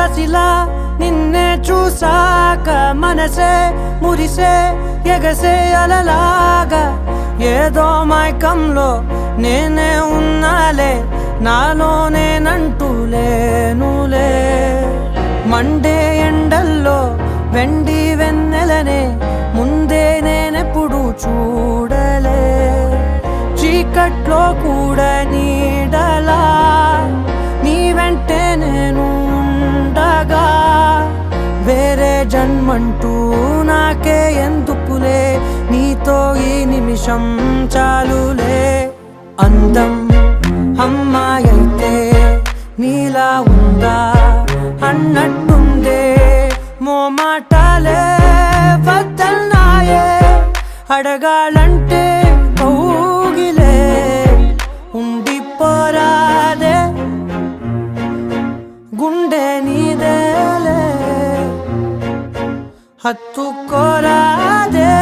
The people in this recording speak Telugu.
పసిలా నిన్నే చూసాక మనసే మురిసే ఎగసే అలలాగా ఏదో మైకంలో నేనే ఉన్నాలే నాలోనేనంటూ లేనులే మండే ఎండల్లో వెండి వెన్నెలనే ముందే నేనెప్పుడు చూడలే చీకట్లో కూడా నీడలా నీ వెంటే నేను ఉండగా వేరే జన్మంటూ నాకే ఎందుకులే నీతో ఈ నిమిషం చాలులే అందం అమ్మాయైతే నీలా ఉందా అన్నట్టుందే మోమాటాలే వద్దన్నాయే అడగాలంటే కౌగిలే ఉండిపోరాదే గుండె నీదేలే హత్తుకోరాదే